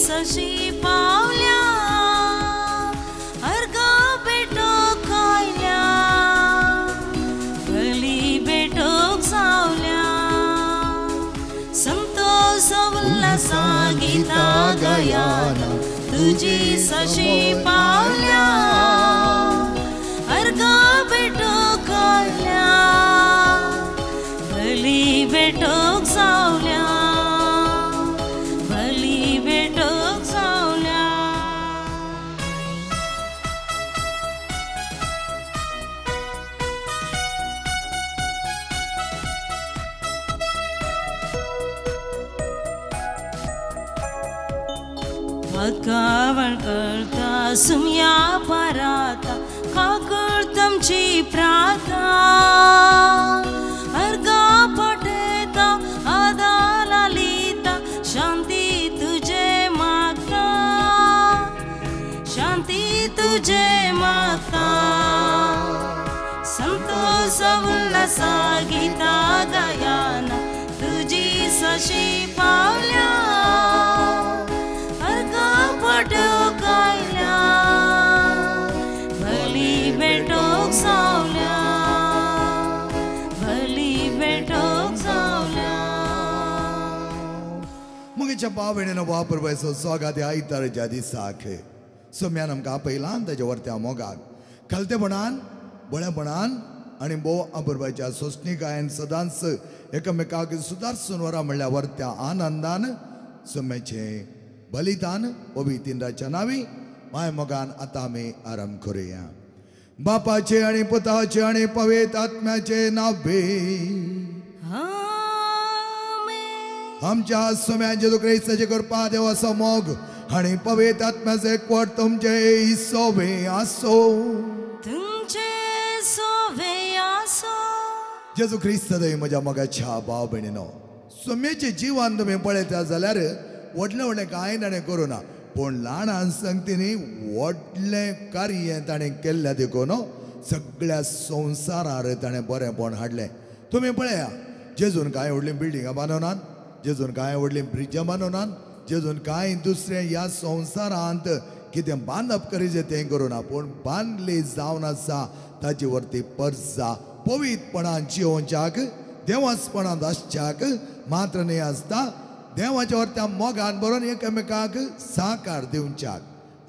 सशी पावल्या अर्गा बेटोक कायल्या बली बेटोक सावल्या संतोष उल्हासा गीता गयाना तुझी सशी पावल्या अर्गा बेटोक कायल्या बली बेटोक सावल्या कावळ करता सुम्या पराता काकळ तुमची प्राता अर्गा पटेता आदाला लिता शांती तुझे मागता शांती तुझे मागता संतोष उल्हासा गीता गायना तुझी सशी पावल्या बेटोक कायल्या भली बेटोक सावल्या भली बेटोक सावल्या मुगेच्या भावनेन वापरवायचो स्वागत आयतारच्या दिसाक सोम्यान आमकां पयलां ताच्या वरत्या मोगाक खलतेपणान बळेपणान आनी भोव आपुरबायच्या सोसणीकायेन सदांच एकामेकाक सुदारसून वरां म्हणल्यार वरत्या आनंदान सोम्याचें बलिदान पवित्राच्या नावी माय मोगान आता आमी आराम करूया बापाचे आणि पुताचे आणि पवित्र आत्म्याचे नावे आमच्या सोम्या जेजू ख्रिस्ताचे कृपा देवाचो मोग आणि पवित्र आत्म्याचे एकवट तुमचे सोवे आसो तुमचे सोवे आसो जेजू ख्रिस्त दय म्हज्या मोगाच्या भाव भयणीनो सोम्याचे जिवन तुमी पळयता जाल्यार व्हडलें व्हडलें कांय ताणें करूना पूण ल्हान संगतीनी व्हडलें कार्य ताणें केल्लें देखून सगळ्या संवसारार ताणें बरेंपण हाडलें तुमी पळया जेजून कांय व्हडलीं बिल्डिंगां बांदूनात जेजून कांय व्हडलीं ब्रिजां बांदूनात जेजून कांय दुसरें ह्या संवसारांत कितें बांदप करीत तें करूना पूण बांदली जावन आसा ताचे वरती पर्सा पवित्रपणान जिवोवच्याक देवासपणांत आसच्याक मात्र न्ही आसता देवाच्या वरत्या मोगान बरोवन एकामेकाक साकार दिवच्याक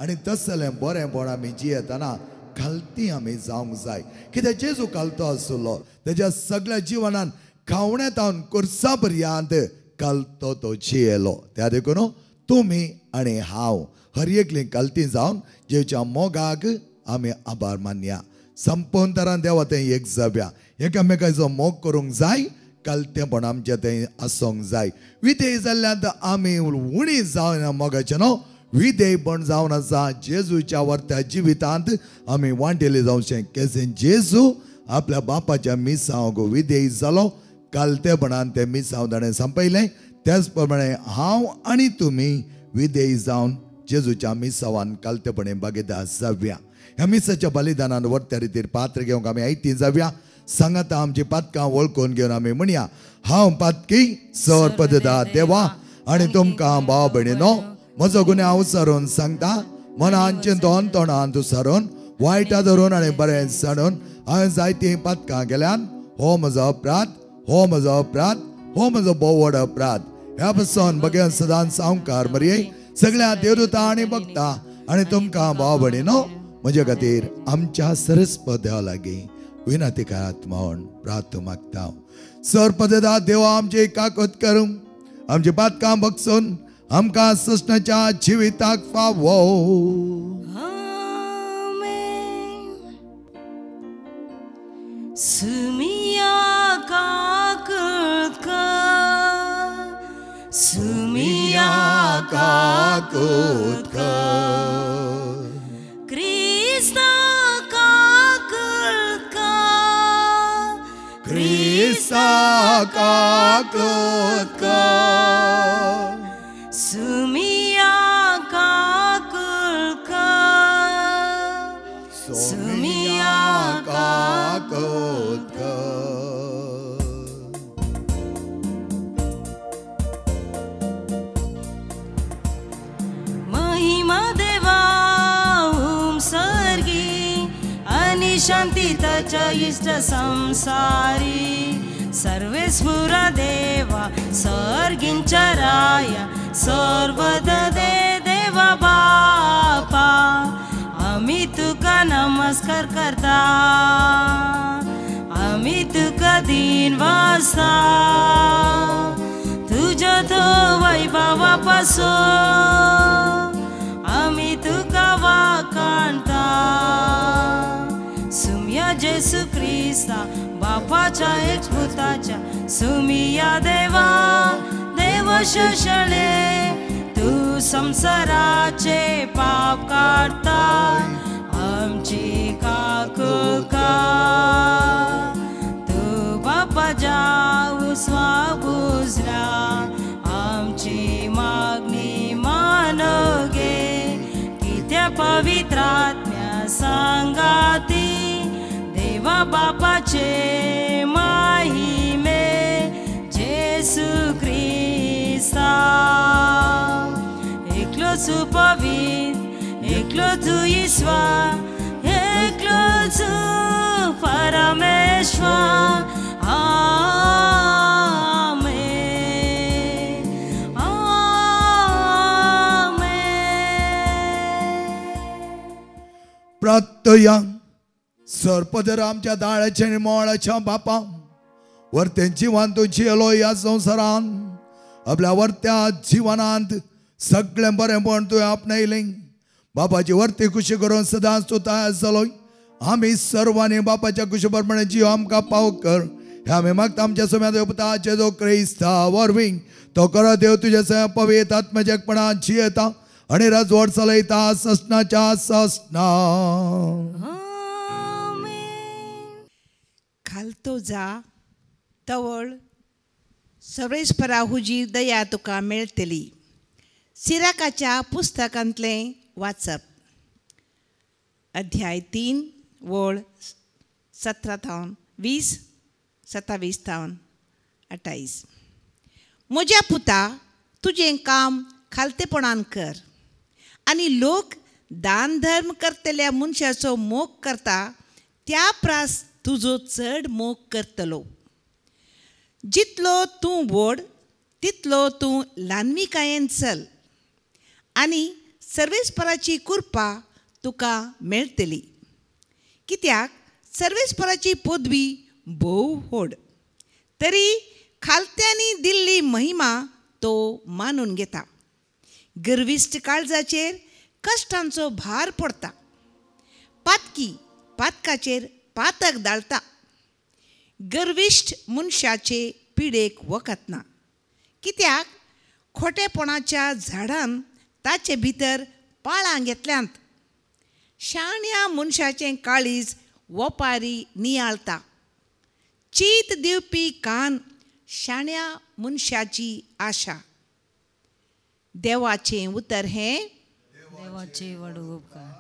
आनी तसलें बरेंपण आमी जियेतना खालती आमी जावंक जाय कित्याक जेजू कालतो आसलो तेज्या सगळ्या जिवनान खावण्यातावन कुर्सा पर्यंत कालतो तो जियेलो त्या देखून तुमी आनी हांव हर एकली कालती जावन जेच्या मोगाक आमी आभार मानया संपूर्ण तरान देवा तें एक जाव्या एकामेकाचो मोग करूंक जाय कालतेपण आमचें तें आसूंक जाय विधेय जाल्ल्यात आमी उणी जावन मोगाचें न्हू विधेयपण जावन आसा जेजूच्या वर्त्या जिवितांत आमी वांटेले जावचें केसें जेजू आपल्या बापाच्या मिसांक विधेय जालो कालतेपणान तें मिसांव ताणें संपयलें त्याच प्रमाणे हांव आनी तुमी विधेय जावन जेजूच्या मिसावान कालतेपणे भागीदार जावया ह्या मिसाच्या बलिदानान वर्त्या रितीर पात्र घेवंक आमी आयती जावया सांगाता आमची पातकां वळखून घेवन आमी म्हणया हांव पातकी सर्पददा देवा आनी तुमकां भाव भयणीनो म्हजो गुन्यांव उसरून सांगता मनांचें दोन तोंडांत उसरून वायटा धरून आनी बरें साडून हांवें जायतीं पातकां केल्यान हो म्हजो अपराध हो म्हजो अपराध हो म्हजो भोव व्हड अपराध ह्या पासून बगेन सदांच संवकार मरये सगळ्या देवदूतां आनी भक्तां आनी तुमकां भाव भयणीनो म्हजे खातीर आमच्या सरस्वती देवा लागीं विनती करात म्हणून प्रार्थना मागता सर्पदेदा देवा आमची काकूत करूं आमची पातकां बगसून आमकां ससणाच्या जिविताक फावो सुमिया काकूत कर सुमिया काकूत कर क्रिस्ता काकूत कर क्रिस्ता काकूत कर सुमिया काकूत कर सुमिया काकूत कर शान्तितच इष्ट संसारी सर्वेस्पुर देवा सर्गिंचराय सर्वददे देव बापा आम्ही तुका नमस्कार करता आम्ही तुका दिन वाजता तुझ्या तो वैभवापासून आम्ही तुका वाखाणता सुमिया जेसू ख्रिस्ता बापाच्या एकपुताच्या सुमिया देवा देव शोषले तू संसाराचे पाप काढता आमची काकुका तू बापा जाऊ स्वागुजरा आमची मागणी मानोगे की त्या पवित्र आत्म्या सांगाती देवा बापाचे महिमे जेसू ख्रिस्ता एकलो तू पवित्र एकलो तू ईश्वर एकलो तू परमेश्वर आमेन आमेन प्रार्थया सर्पदर आमच्या दाळाच्या आणि मोळाच्या बापा वर्त्या जीवन तुझी येलो या संवसारान आपल्या वर्त्या जीवनांत सगळें बरेंपण तुवें आपणायलें बापाची वर्ती खुशी करून सदांच तूं तयार जालोय आमी सर्वांनी बापाच्या खुशी प्रमाणे जीव आमकां पाव कर हे आमी मागता आमच्या सुम्या देवपुताचे जो क्रिस्ता वरवीं तो कर देव तुजे सगळ्या पवित्र आत्मजगपणान जियेता आनी राजवट चलयता ससनाच्या ससना खालतो जा तवळ सर्वेस्परा हुजी दया तुका मेळटली सिराकाच्या पुस्तकांतलें वाचप अध्याय 3 वळ 17-20 27-28 म्हज्या पुता तुजें काम खालतेपणान कर आनी लोक दान धर्म करतल्या मनशाचो मोग करता त्या प्रास तुजो चड मोग करतलो जितलो तूं व्हड तितलो तूं ल्हानविकायेन चल आनी सर्वेस्पराची कृपा तुका मेळटली कित्याक सर्वेस्पराची पदवी भोव व्हड तरी खालत्यांनी दिल्ली महिमा तो मानून घेता गर्विश्ट काळजाचेर कश्टांचो भार पडटा पातकी पातकाचेर पातक दाळटा गर्विश्ट मनशाचे पिडेक वखत ना कित्याक खोटेपणाच्या झाडान ताचे भितर पाळां घेतल्यांत शाण्या मनशाचें काळीज वपारी नियाळता चीत दिवपी कान शाण्या मनशाची आशा देवाचें उतर हें देवाचे व्हड उपकार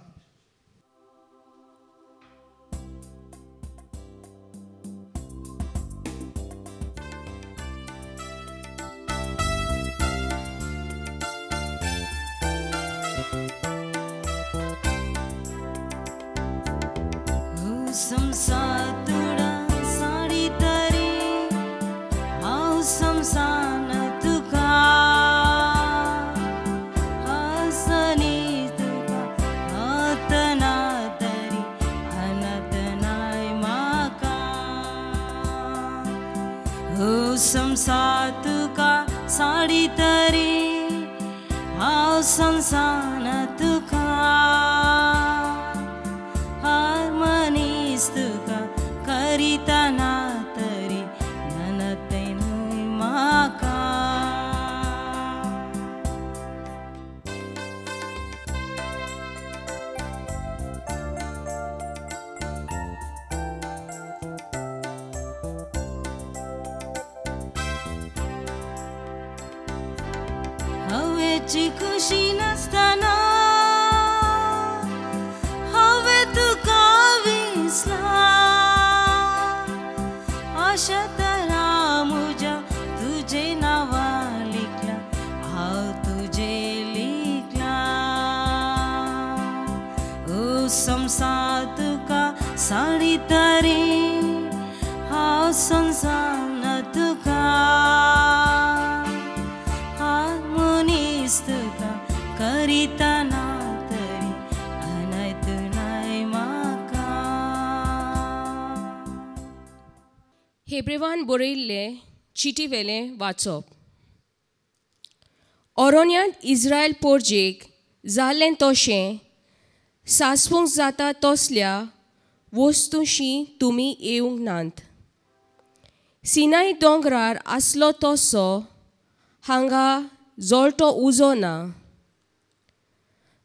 संसातुडा साडी तरी हांव संसान तुका हसनी तुका हतना तरी हनत नाय म्हाका हो संसार तुका साडी तरी हांव संसान तुका तुका करिताना तरी ननते न्हय म्हाका हवेची खुशी नसताना हवे तुका आशा तरा मुझा तुझे नावा लिखला हांव तुझे लिखला ओ संसार तुका साडी तरी हांव संसार तुका हात मनीस तुका करितना तरी अनैत नाय म्हाका. हेब्रेवान बरयल्ले चिटी वेले वाचप. ओरोन्यांत इस्रायल पोरजेक जाल्लें तशें सासवूंक जाता तसल्या वस्तूंशी तुमी येवंक नात. सिनाय दोंगरार आसलो तसो हांगा जळटो उजो ना,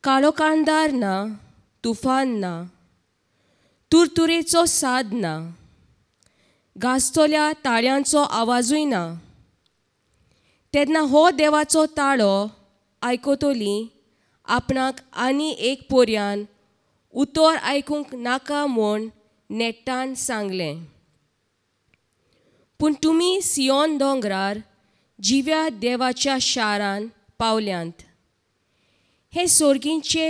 काळो कांदार ना, तुफान ना, तुरतुरेचो साद ना, गाजतल्या ताळयांचो आवाजूय ना. तेन्ना हो देवाचो ताळो आयकतली आपणाक आनी एक पोरयान उतर आयकूंक नाका म्हूण नेट्टान सांगलें. पूण तुमी सियोन दोंगरार जिव्या देवाच्या शारान पावल्यांत. हे सोर्गींचे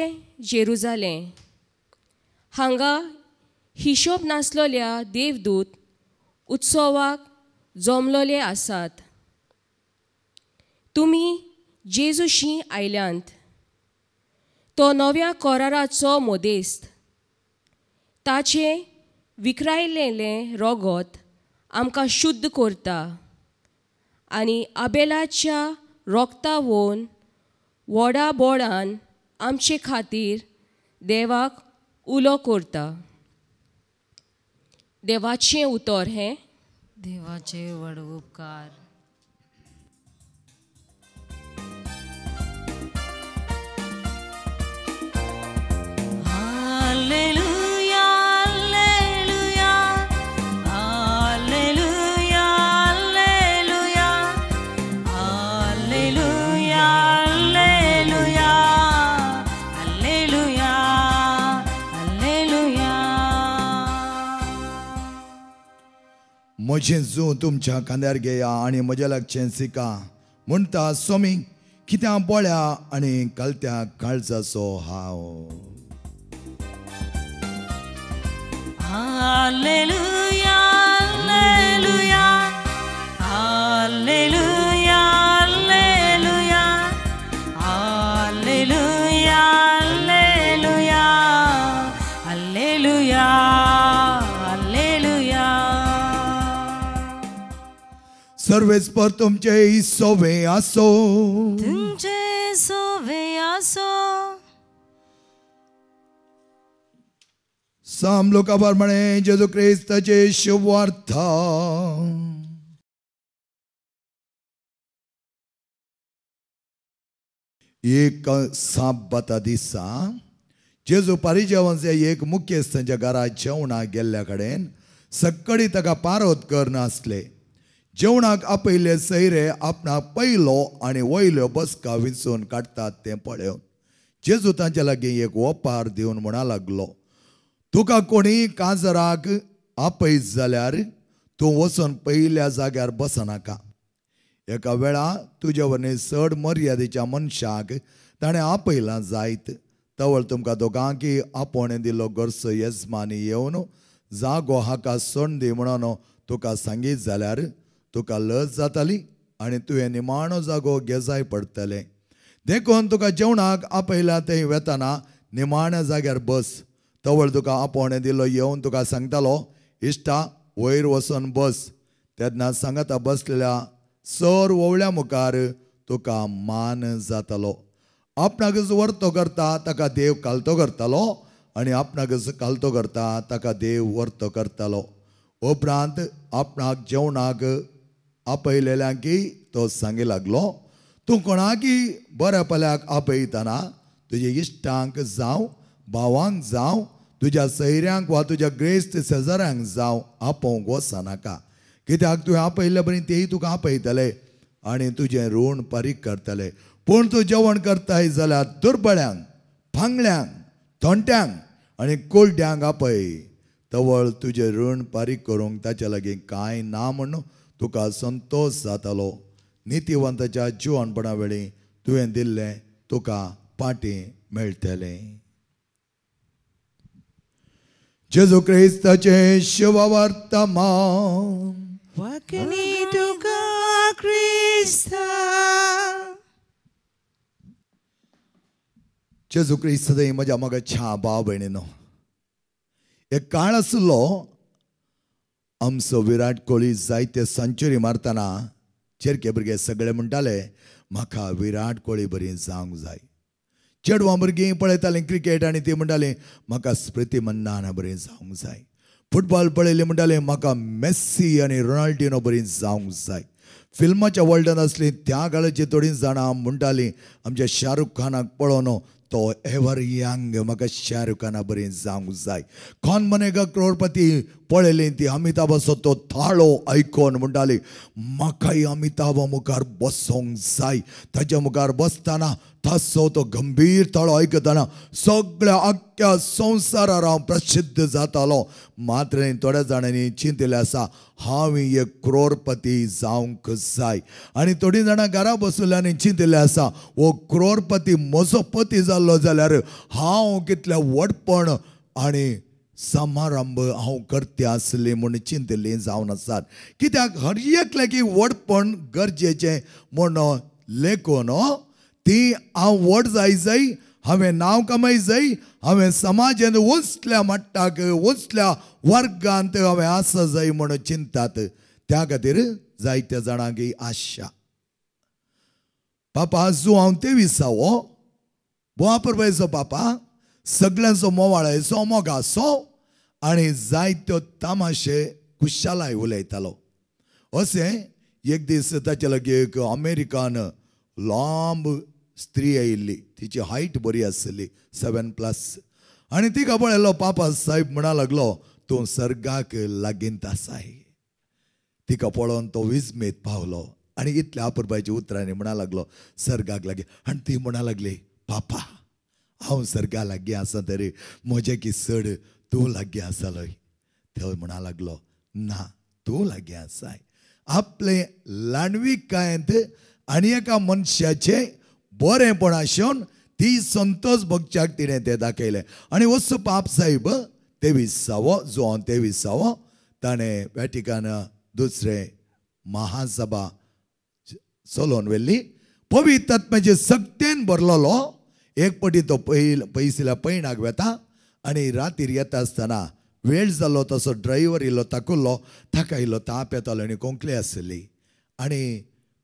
जेरुजालें. हांगा हिशोब नासलोल्या देवदूत उत्सवाक जमलोले आसात. तुमी जेजूशी आयल्यांत. तो नव्या कोराराचो मोदेस्त. ताचे विखरायलेलें रोगोत आमकां शुद्ध करता आनी आबेलाच्या रोगता वोवन व्हडा बोडान आमचे खातीर देवाक उलो करता. देवाचें उतर हें. देवाचे व्हड उपकार. Hallelujah hallelujah hallelujah hallelujah hallelujah hallelujah hallelujah. म्हजें जूं तुमच्या खांद्यार घेया आनी म्हज्या लागचें सिका म्हणटा सोमी कित्या बोळ्या आनी कलत्या काळजाचो हांव. Hallelujah hallelujah hallelujah hallelujah hallelujah hallelujah hallelujah. सर्वेस्पर तुमचे सोवे आसो. तुमचे सोवे आसो. साम लोका प्रमाणे जेजू क्रिस्ताचे शुभार्थ. एक साबता दिसा जेजू पारिजेवनचे एक मुख्यस्थांच्या घरात जेवणाक गेल्ल्या कडेन सक्कडी ताका पारोत करनासले. जेवणाक आपयले सैरे आपणाक पयलो आनी वयल्यो बसका विंचून काडटात तें पळोवन जेजू तांचे लागीं एक ओपार दिवन म्हणा लागलो, तुका कोणी काजराक आपयत जाल्यार तूं वचून पयल्या जाग्यार बसनाका. एका वेळा तुजे वरवीं चड मर्यादेच्या मनशाक ताणें आपयलां जायत. तवळ तुमकां दोगांकी आपोवणें दिल्लो गोरसो येजमानी येवन जागो हाका सोडून दी म्हणून तुका सांगीत जाल्यार तुका लज जाताली आनी तुवें निमाणो जागो घेजाय पडटलें. देखून तुका जेवणाक आपयल्या थंय वेतना निमाण्या जाग्यार बस. तवळ तुका आपोवणें दिल्लो येवन तुका सांगतालो, इश्टा वयर वचून बस. तेन्ना सांगता बसलेल्या सर वोवळ्या मुखार तुका मान जातालो. आपणाक वर्तो करता ताका देव कालतो करतालो आनी आपणाक कालतो करता ताका देव वर्तो करतालो. उपरांत आपणाक जेवणाक आपयलेल्यांकी तो सांगी लागलो, तूं कोणाकी बऱ्या पल्याक आपयतना तुजे इश्टांक जावं भावांक जावं तुज्या सैऱ्यांक वा तुज्या ग्रेस्त शेजाऱ्यांक जावं आपोवंक वचनाका. कित्याक तुवें आपयल्ले बरी तेय तुका आपयतले आनी तुजें ऋण फारीक करतले. पूण तूं जेवण करताय जाल्यार दुर्बळ्यांक, भांगड्यांक, थोंट्यांक आनी कोल्ड्यांक आपय. तवळ तुजें ऋण फारीक करूंक ताचे लागीं कांय ना म्हूण तुका संतोश जातालो. नितीवंताच्या जिवणपणा वेळी तुवें दिल्लें तुका पाटी मेळटलें. जेजू क्रिस्ताचे शुभ वर्तमान वखणी तुका क्रिस्ता. जेजू क्रिस्तादय म्हज्या मोगाच्या भाव भयणीनो, एक काळ आसलो आमचो विराट कोहली जायते सेंचुरी मारतना चेरके भुरगे सगळे म्हणटाले म्हाका विराट कोहली बरी जावंक जाय. चेडवां भुरगीं पळयतालीं क्रिकेट आनी ती म्हणटालीं म्हाका स्मृती मंदाना बरी जावंक जाय. फुटबॉल पळयली म्हणटालीं म्हाका मेस्सी आनी रोनाल्डिनो बरी जावंक जाय. फिल्माच्या वर्ल्डान आसलीं त्या काळाची थोडीं जाणां म्हणटालीं आमच्या शाहरुख खानाक पळोवन तो एवर यंग म्हाका शाहरुख खाना बरी जावंक जाय. कौन बनेगा करोडपती पळयली ती अमिताभाचो तो थाळो आयकोन म्हणटाली म्हाकाय अमिताभा मुखार बसोंक जाय. ताच्या मुखार बसतना तसो तो गंभीर थाळो आयकतना सगळ्या आख्या संवसारार हांव प्रसिद्ध जातालो. मात्र थोड्या जाणांनी चिंतिल्लें आसा हांव एक करोडपती जावंक जाय. आनी थोडीं जाणां घरा बसुल्ल्यांनी चिंतिल्लें आसा हो करोडपती म्हजो पती जाल्लो जाल्यार हांव कितलें व्हडपण आनी समारंभ हांव करते आसली म्हूण चिंतिल्लीं जावन आसात. कित्याक हर एक लागीं व्हडपण गरजेचें म्हूण लेखून ती हांव व्हड जाय, हांवें नांव कमाय जाय, हांवें समाजांत वचल्या मट्टाक वचल्या वर्गांत हांवें आसा जाय म्हूण चिंतात. त्या खातीर जायत्या जाणांक ही आशा. पापा जो हांव 23 बोवापुरबायचो पापा सगळ्यांचो मोवाळायचो मोगाचो आनी जायत्यो तमाशे कुशालाय उलयतालो. अशें एक दीस ताचे लागीं एक अमेरिकान लांब स्त्री आयिल्ली. तिची हायट बरी आसली 7+ आनी तिका पळयलो पापा साहेब म्हणा लागलो तूं सर्गाक लागींत आसाय. तिका पळोवन तो विस्मेत पावलो आनी इतल्या अपुरबायच्या उतरांनी म्हणा लागलो सर्गाक लागीं. आनी ती म्हणा लागली पापा हांव सर्गा लागीं आसा तरी म्हजे की चड तूं लागीं आसलोय. तो म्हणा लागलो ना तूं लागीं आसाय. आपले ल्हानविकायेंत आनी एका मनशाचे बरेपण आशोवन ती संतोष भोगच्याक तिणें तें दाखयलें. आनी वच पाप साहेब 23 जो 23 ताणें वॅटिकन दुसरें महासभा चलोवन व्हेल्ली. पवित्र आत्म्याचे सक्तेन भरलेलो. एक पटी तो पयसल्या पैणाक वेता आनी रातीर येता आसतना वेळ जालो तसो ड्रायव्हर इल्लो ताकुल्लो ताका इल्लो ताप येतालो आनी कोंकली आसली. आनी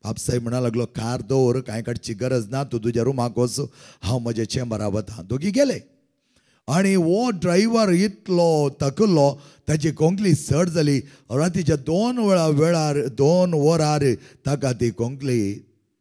बापसाहेब म्हणा लागलो कार दवर कांय काडची गरज ना तूं तुज्या रुमाक वच हांव म्हज्या चेंबरा वता. दोगी गेले आनी हो ड्रायव्हर इतलो ताकुल्लो ताची कोंकली चड जाली. रातीच्या 2 वरार ताका ती कोंकली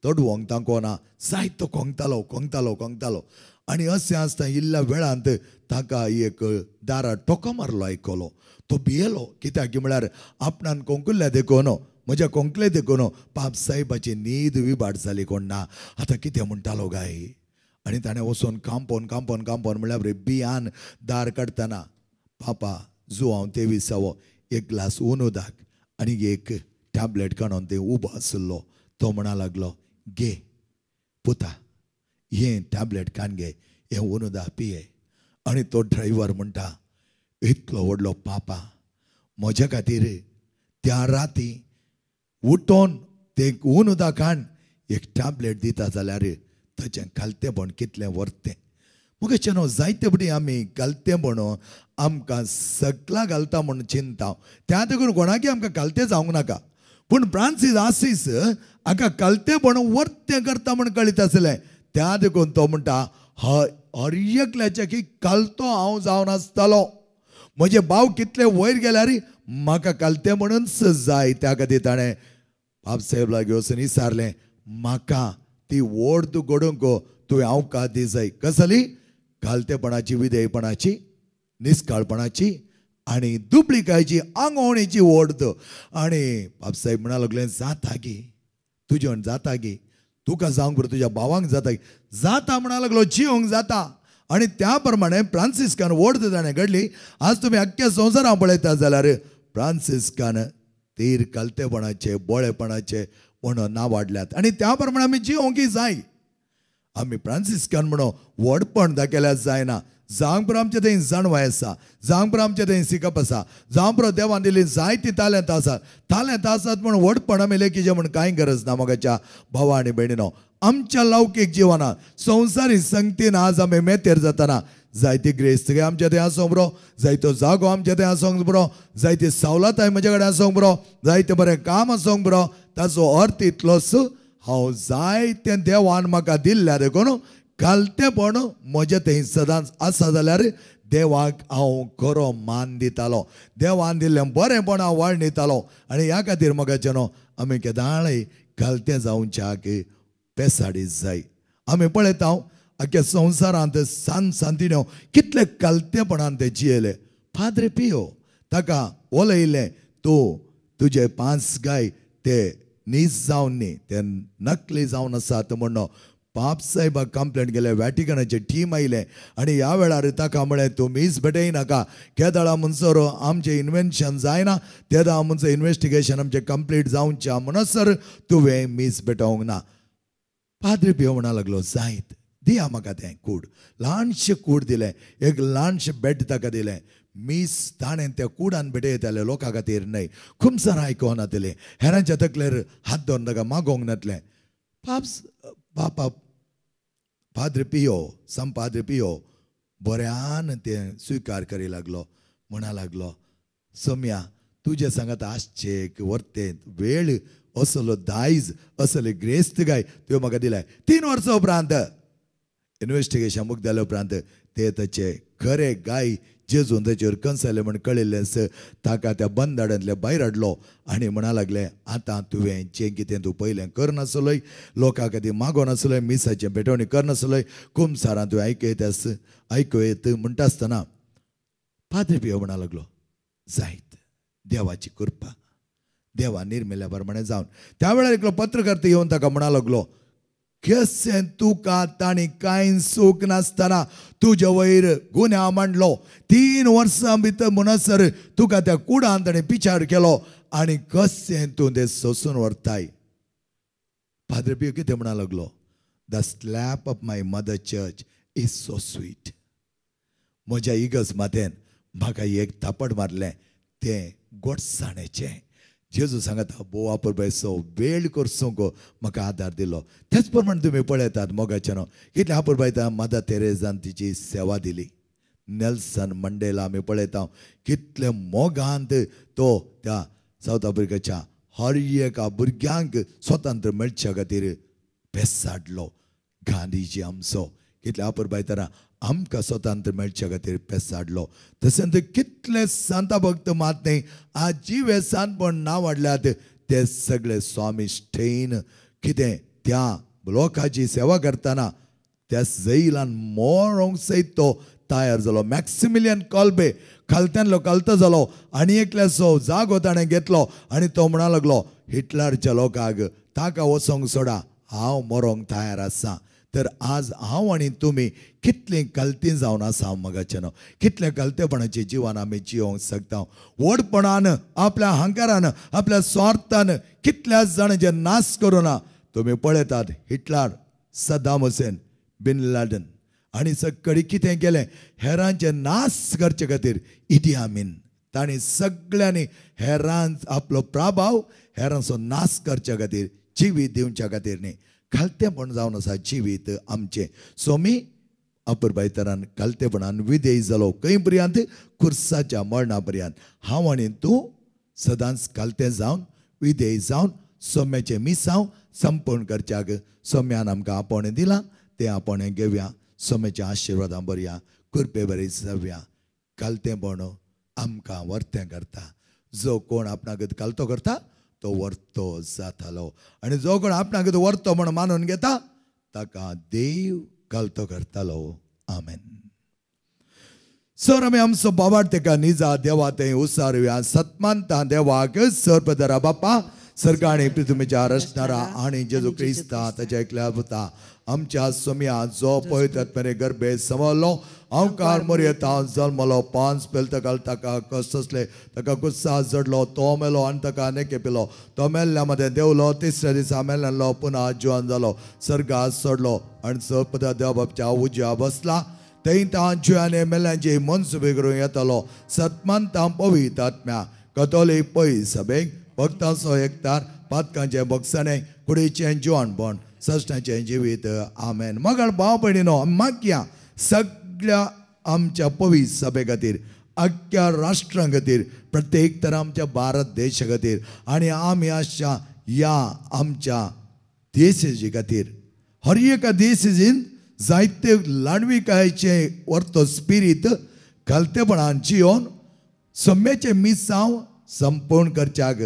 तडवंक तांकोना जायतो कोंकतालो आनी अशें आसता इल्ल्या वेळांत ताका एक दारा टोको मारलो आयकलो. तो भियेलो कित्याक म्हळ्यार आपणान कोंकल्ल्या देखून म्हज्या कोंकले देखून पाप साहेबाची न्हीद विभाट जाली कोण ना आतां कितें म्हणटालो गाय. आनी ताणें वचून कांपोन म्हळ्यार बियान दार काडटना पापा जो हांव 23 एक ग्लास ऊन उदक आनी एक टॅबलेट काडून ते उबो आसलो. तो म्हणा लागलो घे पुता हें टॅबलेट कान घे हें ऊन उदक पिये. आनी तो ड्रायव्हर म्हणटा इतलो व्हडलो पापा म्हज्या खातीर त्या राती उठोन ते ऊन उदक काण एक टॅबलेट दिता जाल्यार ताचें घालतेपण कितलें वर्तें. मुगे न्हू जायते बटी आमी घालतेपण आमकां सगळां घालता म्हूण चिंता. त्या देखून कोणाकय आमकां घालतें जावंक नाका. पूण फ्रांसीस आसीस हाका घालतेपण वर्तें करता म्हूण कळीत आसलें. त्या देखून तो म्हणटा हर एकल्याच्या की घालतो हांव जावन आसतालो. म्हजे भाव कितले वयर गेल्यार म्हाका घालतें म्हणूनच जाय. त्या खातीर ताणें बापसाहेब लागीं वचून विचारलें म्हाका ती व्हड तूं घडोवंक तुवें हांव का दी जाय कसली घालतेपणाची विधेयपणाची निस्काळपणाची आनी दुबळीकायची आंगवणीची व्हड. आनी बापसाहेब म्हणा लागलें जाता गे तुजें जाता गे तुका जावंक बरें तुज्या भावांक जाता जाता म्हणा लागलो जिवंक जाता. आनी त्या प्रमाणे फ्रांसिस्कान व्हड ताणें घडली. आज तुमी आख्ख्या संवसारांत पळयता जाल्यार फ्रांसिस्कान तीर घालतेपणाचे बोळेपणाचे म्हणून नांव वाडल्यात. आनी त्या प्रमाणे आमी जिवंकय जाय. आमी फ्रांसिस्कान म्हणून व्हडपण दाखयल्यार जायना. जावंक पुरो आमचे थंय जाणवाय आसा, जावंक पुरो आमचे थंय सिकप आसा, जावंक पुरो देवान दिली जायतीं तालंत आसात. तालंत आसात म्हूण व्हडपण आमी लेखीचे म्हूण कांय गरज ना मोगाच्या भावा आनी भयणीनो. आमच्या लौकीक जिवनात संवसारी संगतीन आज आमी मेतेर जातना जायती ग्रेस्तगे आमचे थंय आसूंक बरो, जायतो जागो आमचे थंय आसूंक बरो, जायती सवलताय म्हजे कडेन आसूंक बरो, जायतें बरें काम आसूंक बरो. ताचो अर्थ इतलोच, हांव जायतें देवान म्हाका दिल्ल्या देखून घालतेपण म्हजे थंय सदांच आसा जाल्यार देवाक हांव खरो मान दितालो, देवान दिल्लें बरेंपण हांव वळणयतालो. आनी ह्या खातीर मोगाचे न्हू आमी केदांळय घालतें जावच्याक पेसाडीत जाय. आमी पळयता आख्या संवसारांत सांतिण्यो कितले घालतेपणान ते जियेले. फादर पियो ताका उलयलें, तूं तुजे 5 गाय ते नीज जावन न्ही, ते नकली जावन आसात म्हणून पाप साहेबाक कंप्लेंट केले. वॅटिकनाचे टीम आयले आनी ह्या वेळार ताका म्हळें तूं मीस भेटय नाका, केदाळा म्हणसर आमचें इन्व्हेन्शन जायना, तेदा म्हणसर इन्व्हेस्टिगेशन आमचें कंप्लीट जावचें म्हणसर तुवें मीस भेटोवंक ना. पाद्री पियो म्हणा लागलो, जायत दिया म्हाका तें कूड. ल्हानशें कूड दिलें, एक ल्हानशें बेड ताका दिलें. मीस ताणें त्या कुडान भेटयताले लोकां खातीर न्हय, खुमसार आयकोना दिलें. हेरांच्या तकलेर हात धरून ताका मागोवंक नातलें. बापा पाद्री पियो संपाद्री पियो बऱ्यान तें स्विकार करी लागलो. म्हणा लागलो, सोम्या तुजे सांगात आसचें वर्तें वेळ असलो दायज असले ग्रेस्त गाय तुवें म्हाका दिलाय. 3 वर्सां उपरांत इन्व्हेस्टिगेशन मुक्त जाल्या उपरांत ते ताचे खरे गाय जेजून ताचेर कंसले म्हण कळिल्लें ताका त्या बंदाड्यांतले भायर हाडलो आनी म्हणा लागलें, आतां तुवें जें कितें तूं पयलें करनासलोय, लोकां खातीर मागोनासलोय, मिसाचें भेटवणी करनासलोय, खुमसारां तुवें आयकयत म्हणटा आसतना पाद्री पियो म्हणा लागलो, जायत देवाची कृपा, देवा निर्मिल्या प्रमाणे जावन. त्या वेळार एकलो पत्रकर्ता येवन ताका म्हणा लागलो, कशें तुका ताणी कांय सूख नासतना तुजे वयर गुन्यांव मांडलो. 3 वर्सां भितर म्हणसर तुका त्या कुडान ताणें पिचार केलो आनी कशें तूं तें सोंसून व्हरताय. पाद्री पियो कितें म्हणा लागलो, the slap of my mother church is so sweet. म्हज्या इगर्ज मातेन म्हाका एक थापड मारलें तें गोडसाणेचें. जेजू सांगता बोवा पुरबायचो वेळ करसूंक म्हाका आदार दिलो. तेच प्रमाणे तुमी पळयतात मोगाचें न्हू कितले आपुरबायता मदर तेरेजान तिची सेवा दिली. नेल्सन मंडेला आमी पळयता कितले मोगांत तो त्या सावथ आफ्रिकेच्या हर एका भुरग्यांक स्वतंत्र मेळच्या खातीर पेसाडलो. गांधीजी आमचो कितले आपुरबायतना आमकां स्वतंत्र मेळच्या खातीर पेसाडलो. तशेंच कितले संत भक्त मातय आज जिवे सांतपण ना वाडल्यात ते सगळे स्वामी स्टेन कितें त्या लोकांची सेवा करतना त्या जैलान मोरोंक सयत तो तयार जालो. मॅक्सिमिलियन कॉल्बे खालत्यानलो कालतो जालो आनी एकल्याचो जागो ताणें घेतलो आनी तो म्हणा लागलो हिटलरच्या लोकांक ताका वचोंक सोडा, हांव मरोंक तयार आसा. तर आज हांव आनी तुमी कितलीं गलती जावन आसा मोगाचें न्हू, कितले गलतेपणाचें जिवन आमी जिवंक शकता. व्हडपणान आपल्या अहंकारान आपल्या स्वार्थान कितल्याच जाणांचे नाश करुना. तुमी पळयतात हिटलर, सद्दाम हुसेन, बिन लाडन आनी सगळीं कितें केलें हेरांचे नाश करचे खातीर इडी आमीन तांणी सगळ्यांनी हेरां आपलो प्रभाव हेरांचो नाश करचे खातीर जिवीत दिवच्या खातीर न्ही घालतेपण जावन आसा जिवीत आमचें. सो मी अपुरबायतरान घालतेपणान विधेय जालो खंय पर्यंत खुर्साच्या मरणा पर्यंत. हांव आनी तूं सदांच घालतें जावन विधेय जावन सोम्याचें मिसांव संपूर्ण करच्याक सोम्यान आमकां आपोवणें दिलां तें आपोवणें घेवया. सोम्याच्या आशिर्वादां बरया, कृपे बरी जावया. घालतेपण आमकां वर्तें करता. जो कोण आपणाक घालतो करता तो वर्तो जातालो आनी जो कोण आपणाक वर्तो म्हण मानून घेता ताका देव घालतो करतालो. आमेन. सर आमी आमचो बाबाड तेका निजा देवा थंय उसारुया. सतमानता देवाक सर्पदरा बापा सर्गा आणि पृथ्वीच्या रचणारा आणि जेजू क्रिस्ता ताच्या एकल्या पुता आमच्या सोम्या जो पवित्र आत्म्याने गर्भे समवलो अवकार मर्यता जल्मलो पांच पेल तकाल ताका कसले ताका गुस्सा जडलो तो मेलो आनी ताका नेके पिलो तो मेल्ल्या मध्ये देवलो तिसऱ्या दिसा मेल्लो पुन्हा जिवन जालो सर्गात सोडलो आणि सपदा देव बापच्या उज्या बसला थंय जुयाने मेल्यांची मनसुबे करूं येतलो सत्मांता पवित्र आत्म्या कथोलीक पै सभेक भक्तांचो एकतार पातकांचे बक्षणे कुडीचें जिवणपण सश्टाचें जिवीत आमेन. मगळ भाव भयणीनो मागया सगळ्या आमच्या पवित्र सभे खातीर अख्ख्या राष्ट्रां खातीर प्रत्येक तर आमच्या भारत देशा खातीर आनी आमी आसच्या ह्या आमच्या देशाचे खातीर हर एका देशाचें जायते लाडविकायेचे वर्तो स्पिरीत घालतेपणान जिवन सम्याचे मिसांव संपूर्ण करच्याक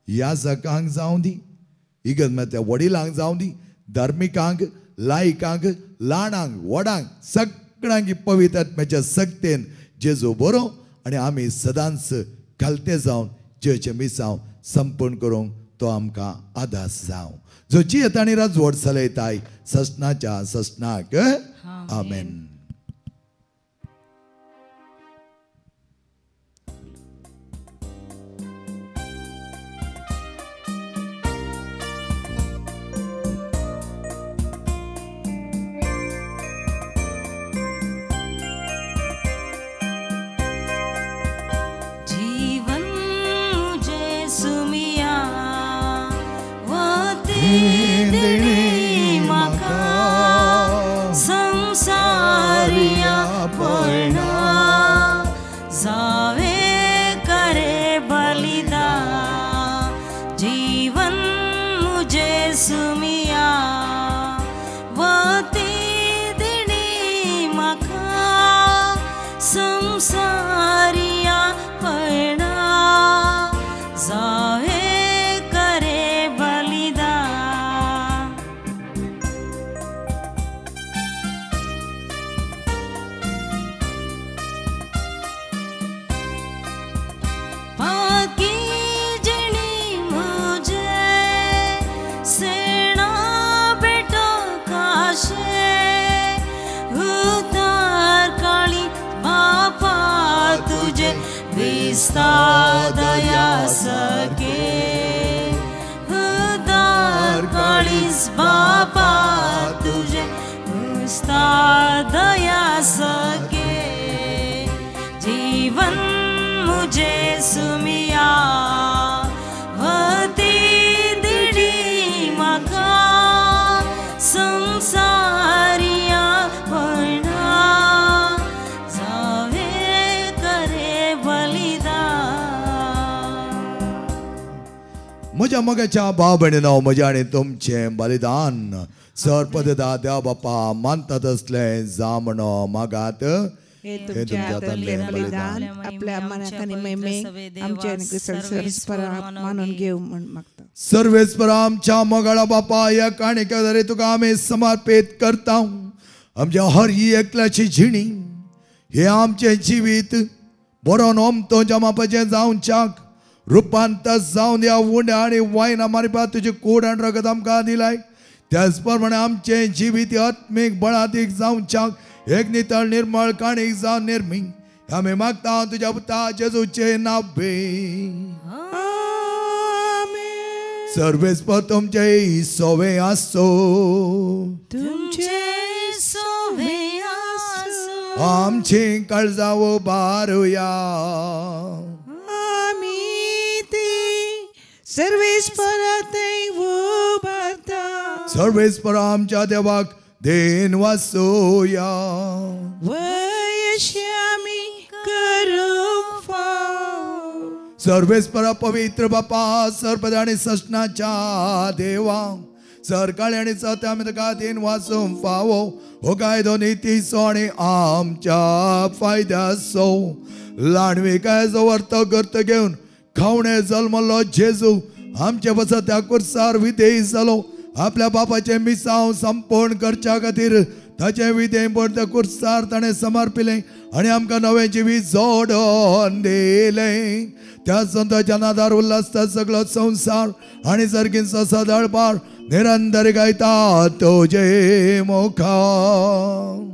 ह्या सकांक जावं दी इगर्मेंतल्या वडिलांक जावं दी धार्मिकांक लायकांक ल्हानांक व्हडांक सगळ्यांक पवित्र आत्म्याच्या सक्तेन जेजू बरो आनी आमी सदांच घालते जावन जेचे मिसांव संपूर्ण करूंक तो आमकां आदास जावं जो जी येतानी राजवट चलयताय सस्नाच्या सस्नाक आमेन. दया सके उदार काळीस बापा तुझे दया सके जीवन मुझे सुमिया वती दिडी म्हाका संसारिया पळना जावे करे म्हज्या मोगाच्या भाव भयणीनो म्हजें आनी तुमचें बलिदान सर्पदा देव बापा मानतात असले जामणो मागात हे तुमच्या हातांतले बलिदान आपल्या मनाक आनी महिमेक आमच्या सर्वेस्परा मानून घेव म्हण मागता. सर्वेस्परा आमच्या मोगाळा बापा ह्या काणयेक आदारे तुका आमी समर्पीत करता. आमच्या हर एकल्याची जिणी हे आमचें जिवीत बरो नोमतो जमापाचें जावच्याक रुपांतर जावन ह्या उंड्या आनी वायना मारपा तुजी कूड आनी रगत आमकां दिलाय. त्याच प्रमाणे आमचें जिवीत आत्मीक बळातीक जावच्याक एक नितळ निर्मळ काणीक जावन निर्मी आमी मागता तुज्या पुता जेजूचे नांवे. सर्वेस्पर तुमचे सोवे आसो तुमचे सोवे आसो आमची काळजां बारुया सर्वेस्पर आमच्या देवाक देन वासोया सर्वेस्परा पवित्र बापा सर्पदा आनी सस्नाच्या देवा सरकाळी आनी सत्य आमी तुका देन वासूंक फावो हो कायदो नितीचो आनी आमच्या फायद्याचो लाडविकायचो वर्त करत घेवन खावणे जल्मलो जेजू आमचे बसत त्या कुर्सार विधेय जालो आपल्या बापाचे मिसांव संपूर्ण करच्या खातीर ताचे विधेय बर्द कुर्सार ताणें समर्पिलें आनी आमकां नवें जिवीत जोडोन दिलें. त्या संताच्या नादार उल्हासता सगळो संसार आनी सर्गींचो सदळपार निरंतर गायता तुजे मुखार.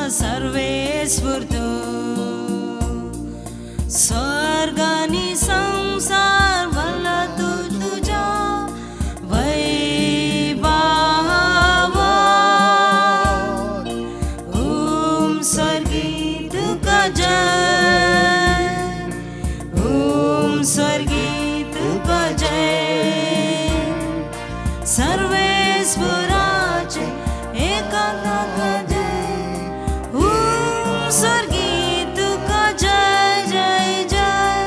सर्वेस्फूर्तो स्वर्गानी संसार भला तुझा वैभव. ओम स्वर्गी तुका जय, ओम स्वर्गी तुका जय. सर्वेस्फुराचे एकात्मक जय. स्वर्गी तुका जय जय जय.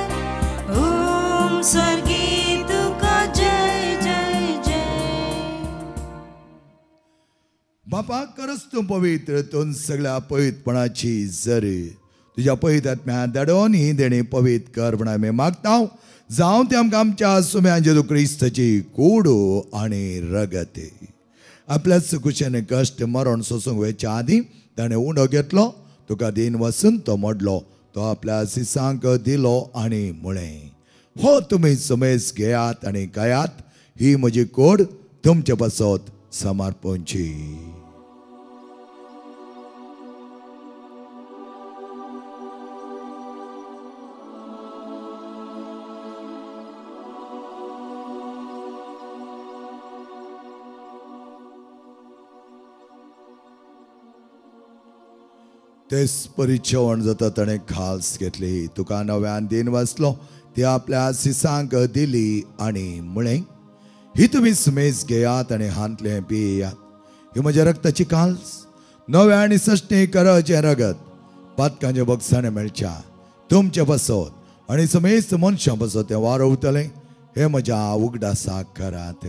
ओम स्वर्गी तुका जय जय जय. बापा करस तूं पवित्र तूं सगळ्या पवित्रपणाची जर तुझ्या पवित्र आत्म्या धाडून ही देणी पवित्र कर म्हण आमी मागता. जावं ते आमकां आमच्या सुम्या जेजू क्रिस्ताची कूड आनी रगत. आपल्या सुकुशेन कश्ट मरण सोसूंक वयच्या आदीं ताणें उंडो घेतलो. तुका दिन वसून तो मोडलो. तो आपल्या सिसांक दिलो आनी म्हळें, हो तुमी सुमेस घेयात आनी खायात. ही म्हजी कूड तुमचे बसत समर्पणची. तेच परिचवण जाता ताणें खास घेतली. तुका नव्यान दिन वाचलो. ती आपल्या सिसांक दिली आनी म्हळें, ही तुमी सुमेस घेयात आनी हांतले पियेयात. ही म्हज्या रक्ताची खास नव्या आनी सश्टी करचें रगत पातकांच्या बक्षांनी मेळच्या तुमचे बसत आनी सुमेस मनशां बसत तें वारवतलें. हे म्हज्या उगडासाक करात.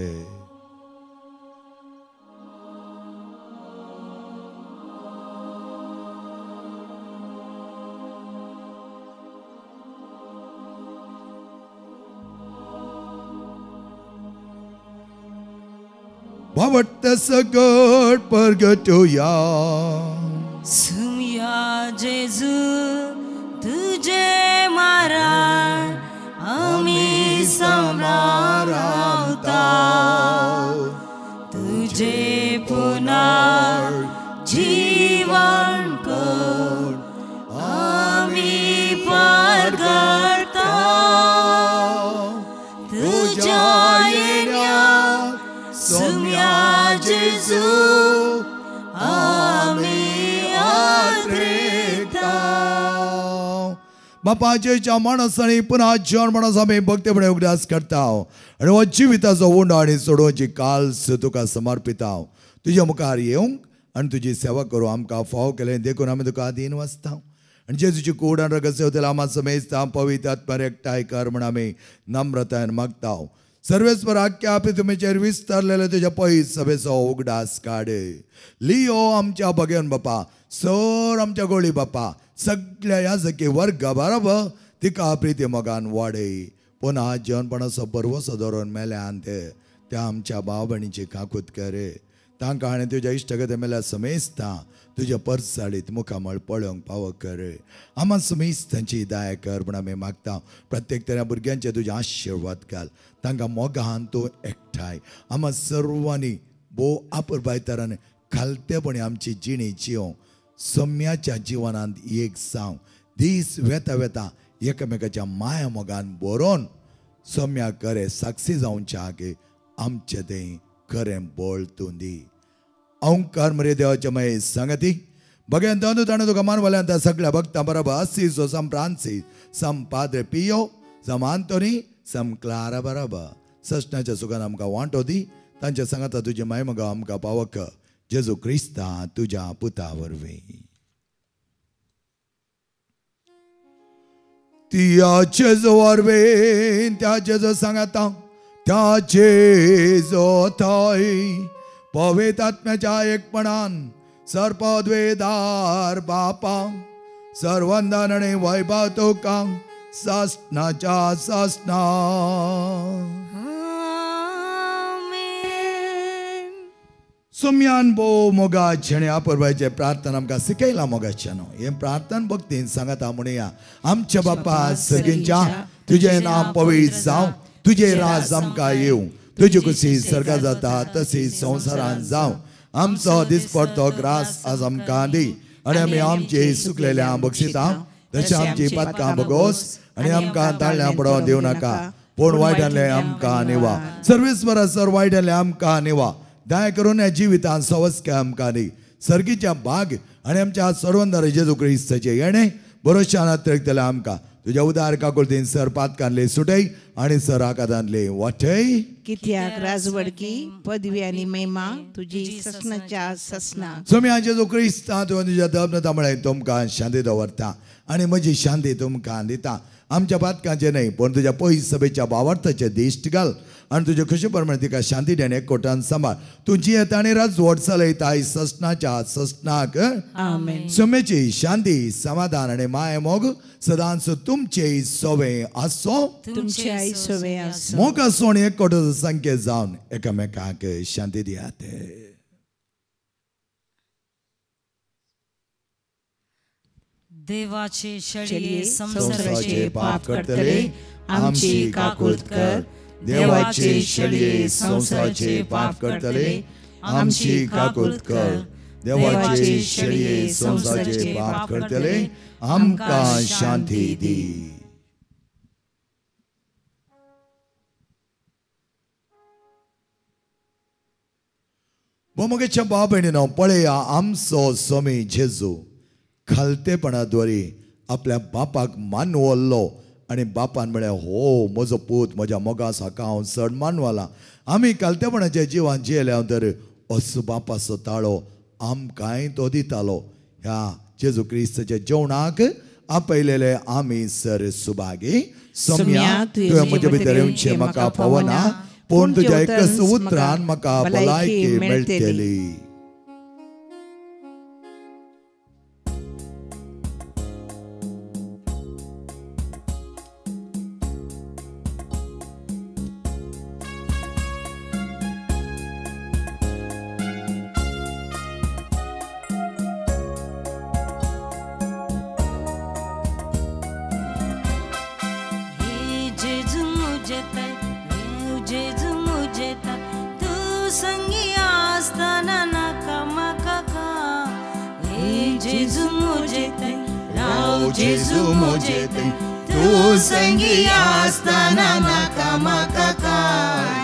वावडत सगळ परगटुया. सुमया जेजू तुझे माराण आमी समरावता. तुझे पुनर् जीवन कर आमी परगटता. तुझ्या येण्याक सुम्या जेजू आमी आत्रेता. बापाच्या माणसांनी पुन्हा जन म्हणून आमी भक्तीपणे उगडास करता आनी हो जिविताचो उंडो आनी सोडोवची काल्स तुका समर्पिता. तुज्या मुखार येवंक आनी तुजी सेवा करूं आमकां फाव केलें देखून आमी तुका आदीन वाचता. आनी जेजूची कूड आनी रगत सेवतले आमां समेजता. पवित्र आत्म्यार एकठांय कर म्हण आमी नम्रतायेन मागता. सर्वेस्वर आख्या पृथ्वीचेर विस्तारलेले तुझ्या पयस सभेचो उगडास काड. लियो आमच्या भगेन बापा, सर आमच्या गोळी बापा, सगळ्या याजकी वर्ग बरोबर तिका प्रिती मोगान वाडय. पुन्हा जेवणपणाचो बरवसो धरून मेल्यांत त्या आमच्या भाव भयणीची काकूत कर. तांकां आनी तुज्या इश्टगते मेल्या समेजता तुज्या परसाडीत मुखामळ पळोवंक फाव कर. आम्हा समेजतांची दया कर म्हण आमी मागता. प्रत्येक तऱ्या भुरग्यांचे तुजे आशिर्वाद घाल. तांकां मोगान तूं एकठांय. आम्हा सर्वांनी भोव आपुरबायतरान खालतेपणी आमची जिणी जियों सम्याच्या जिवनांत एक जावं. दीस वेता वेता एकामेकाच्या माया मोगान बरोवन सम्या करे साक्षी जावच्या हागे आमचे तें खरें बळ तूं दी. ओंकार मरे देवाच्या मये सांगती भगवान दोनू ताणें तुका मानवल्यांत सगळ्या भक्तां बरोबर आसीसो सम फ्रांसीस सम पाद्रे पियो सम आंतोनी सम क्लारा बरोबर सस्नाच्या सुखान आमकां वांटो दी. तांच्या सांगाता तुजी महिमा आमकां पावक जेजू क्रिस्ता तुज्या पुता वरवीं. त्या जेजू वरवीं त्या जेजू सांगाता त्या जेजू थंय पवित्र आत्म्याच्या एकपणान सरपदवेदार बापा सर्वंदन आणि वैभव तुका सासनाच्या सासना. सुम्यान भो मोगा छेण्या परवायचे प्रार्थना आमकां शिकयला मोगाच्यानो. हे प्रार्थना भक्तीन सांगता म्हणया. आमच्या बाप्पा सगळ्यांच्या तुझे नाम पवित्र जावं, तुझे राज आमकां येवं, तुजी कुशी सर्गा जाता तशी संवसारान जावं. आमचो दिसपडतो ग्रास आज आमकां दी आनी आमी आमचे सुकलेल्या बक्षिता तशें आमची पातकां बगोस आनी आमकां ताळ्यां पडोवन दिवं नाका, पूण वायटांतले आमकां निवा. सर्वेस्वरा सर वायटांतले आमकां निवा. दया करून ह्या जिवितांत सवस्के आमकां दी. सर्गीच्या भाग आनी आमच्या सर्वंदर जेजू क्रिस्ताचे येणे बरोशान अतिरिक्तले आमकां तुझ्या उदार काकुळतीन सर पातकांतले सुटय आनी सर आकादांतले वाटय. कित्याक राजवडकी पदवी आनी महिमा तुजी ससनाच्या ससना. स्वामी जेजू क्रिस्ता तुझ्या दमनता मुळे तुमकां शांती दवरता आनी म्हजी शांती तुमकां दिता. आमच्या पातकांचे न्हय पूण तुज्या पयस सभेच्या भावार्थाचे दिश्ट घाल आनी तुजे खुशी प्रमाणे तिका शांती देणे कोटान सांबाळ. तुजी येता आनी राजवट चलयता ससनाच्या ससनाक. आमेन. सोमेची शांती समाधान आनी माय मोग सदांच तुमचे सोवे आसो. तुमचे आई सोवे आसो. मोग आसो आनी एकवटाचो संख्या जावन एकामेकाक शांती दियात. देवाचे शळये संसाराचे पाप करतले आमची काकुळत कर. देवाचे शळये संसाराचे पाप करतले आमची काकुळत कर. देवाचे शळये संसाराचे पाप करतले आमकां शांती दी. मोगेच्या भाव भयणीनो पळया आमचो स्वामी जेजू खालतेपणाद्वारे आपल्या बापाक मानवल्लो आनी बापान म्हळ्यार हो म्हजो पूत म्हज्या मोगास हाका हांव चड मानवाला. आमी खालतेपणाच्या जिवान जियेल्या तर असो बापाचो ताळो आमकांय तो दितालो. ह्या जेजू क्रिस्ताच्या जेवणाक आपयलेले आमी सर सुभागी. सोम्या तुवें म्हजे भितर येवचें म्हाका फावना, पूण तुज्या एकच उतरान म्हाका भलायकी मेळटली. जेजू मुझे तू संगी आस्ताना नाका माका काय.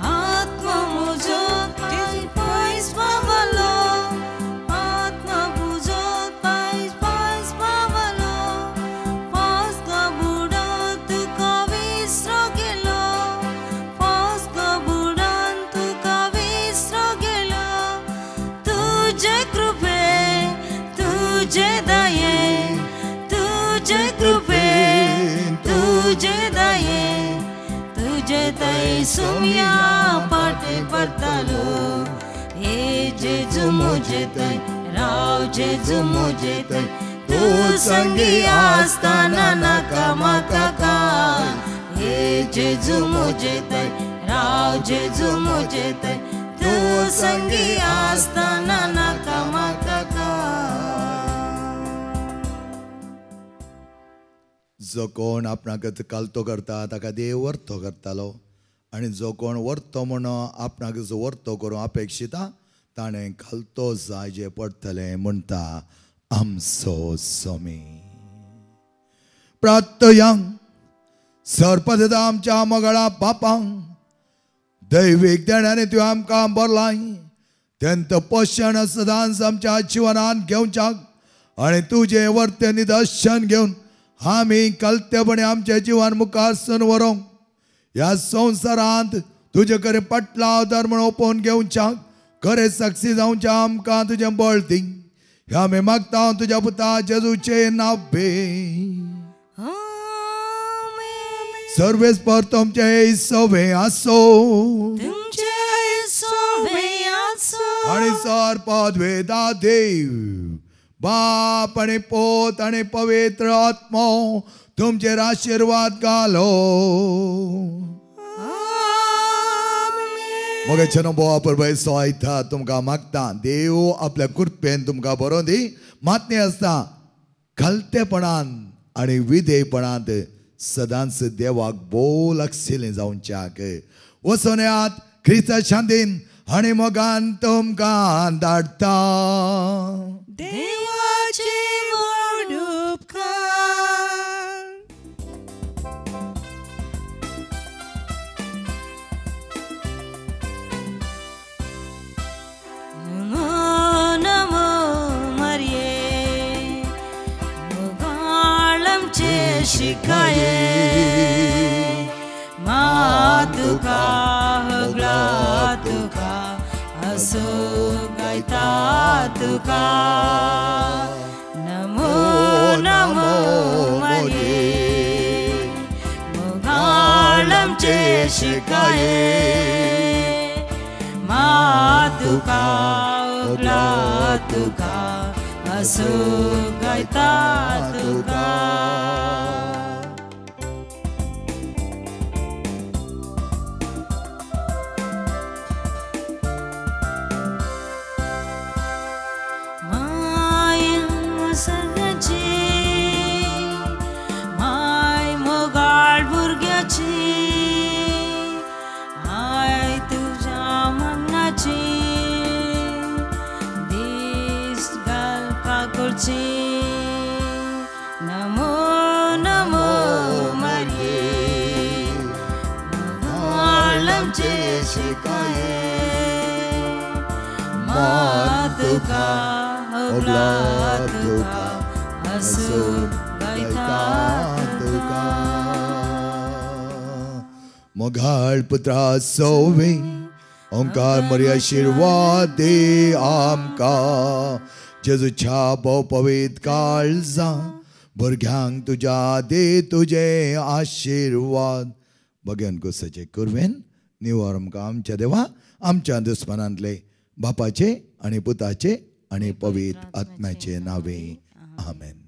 आत्मा मुझो पायस पावलो, आत्मा मुझो पायस पावलो, पास का बुडा तुका विसरो गेलो, सोम्या पाटे पडतालो. हे जेजू मुझे तय राव जेजू मुझे तय तू संगी आस्ताना नाका माका काय. हे जेजू मुझे तय राव जेजू मुझे तय तू संगी आस्ताना नाका माका काय. जो कोण आपणाक कालतो करता ताका देव वर्तो करतालो आनी जो कोण वर्तो म्हणून आपणाक जो वर्तो करूं अपेक्षिता ताणें कालतो जायजे पडटलें म्हणटा आमचो स्वामी. प्रार्थया सर्पदेदा आमच्या मोगाळा बापांक दैवीक देण्याने तुवें आमकां बरलाय. तेंत पोशण सदांच आमच्या जिवनांत घेवच्याक आनी तुजें वर्तें निदर्शन घेवन आमी कलतेपणे आमच्या जिवान मुखार सन व्हरूंक ह्या संवसारांत तुजे कडेन पटला धर्म ओपोवन घेवच्याक खरें साक्षी जावच्या आमकां तुजें बळ दी. ह्या आमी मागता तुज्या पुता जेजूचे नांवे. सर्वेस्पर तुमचे सवे आसो तुमचे सोवे आसो आणि सर पदवेदा देव बाप आणि पोत आणि पवित्र आत्मा तुमचेर आशीर्वाद घालो मग छनो बोवा परबय सोयता तुमकां मागता देव आपल्या कृपेन तुमकां बरो दी मातने आसता खलतेपणान आणि विधेयपणांत सदांच देवाक बोल लागशिल्लें जावच्याक वसोन्यांत क्रिस्ता शांतीन आणि मोगान तुमकां धाडटा देवाचे व्हड उपकार नमो मरिये मुगाळमचे शिकाये मातुका हगला तुका असो गायता तुका नमो नमो मरिये मुगाळमचे शिकाये मातुका हगला तुका असो गायता तुका माय मोगाळ भुरग्याची आय तुझ्या मनाची दीस घाल काकुळची नमो नमो मरिये मोगाळमचे शिकाये मातुका हगला तुका असो गायता तुका मोगाळ पुत्रा सोवे ओंकार मरी आशीर्वाद दे आमकां जेजूच्या भोव पवित्र काळजा भुरग्यांक तुज्या दे तुझे आशीर्वाद भगवान कुसाचे कुरवेन निवार आमकां आमच्या देवा आमच्या दुस्मनांतले बापाचे आणि पुताचे आणि पवित्र आत्म्याचे नावे आमेन.